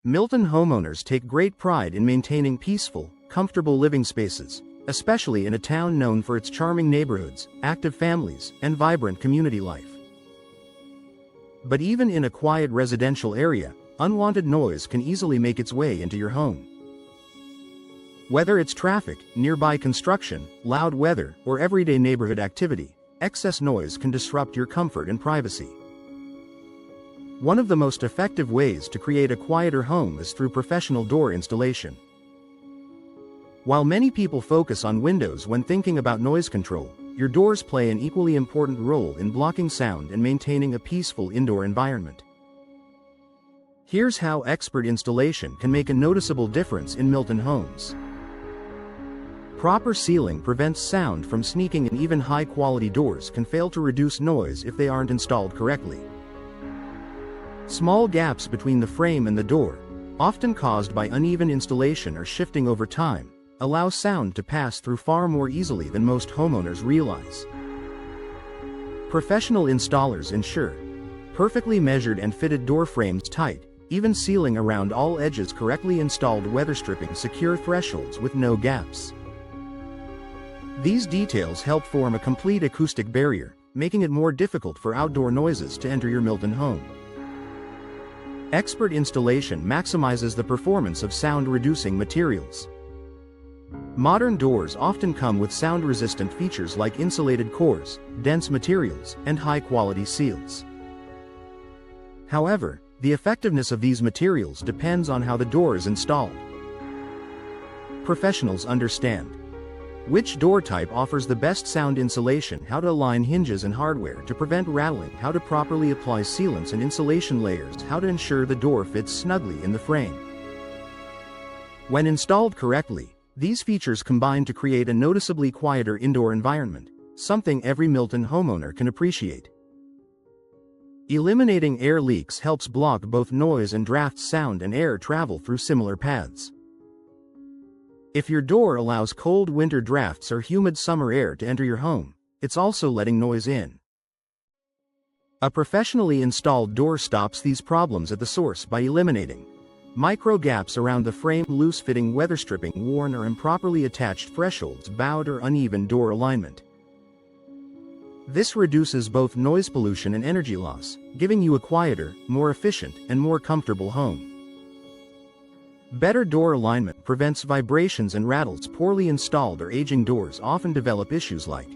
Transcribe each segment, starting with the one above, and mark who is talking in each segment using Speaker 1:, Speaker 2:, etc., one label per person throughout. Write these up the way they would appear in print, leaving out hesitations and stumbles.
Speaker 1: Milton homeowners take great pride in maintaining peaceful, comfortable living spaces, especially in a town known for its charming neighborhoods, active families, and vibrant community life. But even in a quiet residential area, unwanted noise can easily make its way into your home. Whether it's traffic, nearby construction, loud weather, or everyday neighborhood activity, excess noise can disrupt your comfort and privacy. One of the most effective ways to create a quieter home is through professional door installation. While many people focus on windows when thinking about noise control, your doors play an equally important role in blocking sound and maintaining a peaceful indoor environment. Here's how expert installation can make a noticeable difference in Milton homes. Proper sealing prevents sound from sneaking in. Even high-quality doors can fail to reduce noise if they aren't installed correctly. Small gaps between the frame and the door, often caused by uneven installation or shifting over time, allow sound to pass through far more easily than most homeowners realize. Professional installers ensure perfectly measured and fitted door frames, tight, even sealing around all edges, correctly installed weather stripping, secure thresholds with no gaps. These details help form a complete acoustic barrier, making it more difficult for outdoor noises to enter your Milton home. Expert installation maximizes the performance of sound-reducing materials. Modern doors often come with sound-resistant features like insulated cores, dense materials, and high-quality seals. However, the effectiveness of these materials depends on how the door is installed. Professionals understand which door type offers the best sound insulation, how to align hinges and hardware to prevent rattling, how to properly apply sealants and insulation layers, how to ensure the door fits snugly in the frame. When installed correctly, these features combine to create a noticeably quieter indoor environment, something every Milton homeowner can appreciate. Eliminating air leaks helps block both noise and draft. Sound and air travel through similar paths. If your door allows cold winter drafts or humid summer air to enter your home, it's also letting noise in. A professionally installed door stops these problems at the source by eliminating micro gaps around the frame, loose-fitting weather stripping, worn or improperly attached thresholds, bowed or uneven door alignment. This reduces both noise pollution and energy loss, giving you a quieter, more efficient, and more comfortable home. Better door alignment prevents vibrations and rattles. Poorly installed or aging doors often develop issues like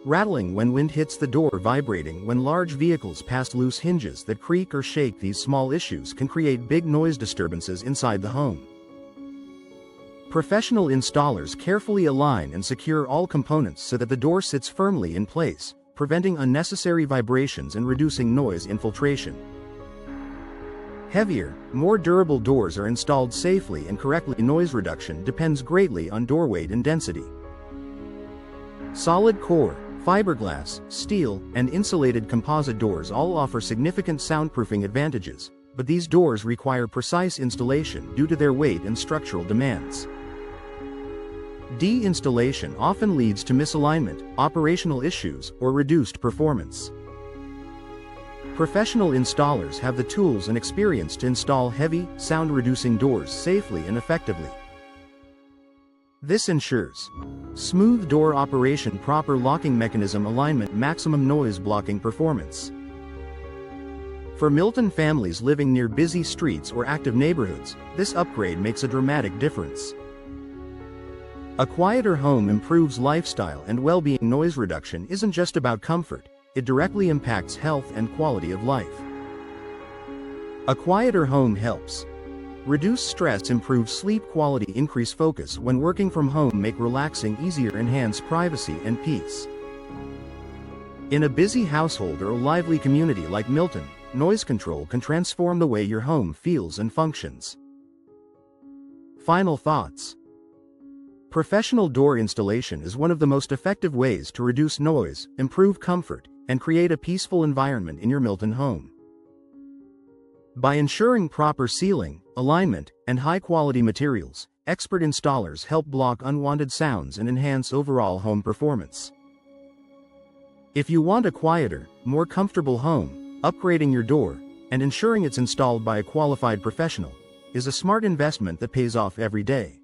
Speaker 1: rattling when wind hits the door, vibrating when large vehicles pass, loose hinges that creak or shake. These small issues can create big noise disturbances inside the home. Professional installers carefully align and secure all components so that the door sits firmly in place, preventing unnecessary vibrations and reducing noise infiltration. Heavier, more durable doors are installed safely and correctly. Noise reduction depends greatly on door weight and density. Solid core, fiberglass, steel, and insulated composite doors all offer significant soundproofing advantages, but these doors require precise installation due to their weight and structural demands. De-installation often leads to misalignment, operational issues, or reduced performance. Professional installers have the tools and experience to install heavy, sound-reducing doors safely and effectively. This ensures smooth door operation, proper locking mechanism alignment, maximum noise blocking performance. For Milton families living near busy streets or active neighborhoods, this upgrade makes a dramatic difference. A quieter home improves lifestyle and well-being. Noise reduction isn't just about comfort, it directly impacts health and quality of life. A quieter home helps reduce stress, improve sleep quality, increase focus when working from home, make relaxing easier, enhance privacy and peace. In a busy household or a lively community like Milton, noise control can transform the way your home feels and functions. Final thoughts. Professional door installation is one of the most effective ways to reduce noise, improve comfort, and create a peaceful environment in your Milton home. By ensuring proper sealing, alignment, and high-quality materials, expert installers help block unwanted sounds and enhance overall home performance. If you want a quieter, more comfortable home, upgrading your door, and ensuring it's installed by a qualified professional, is a smart investment that pays off every day.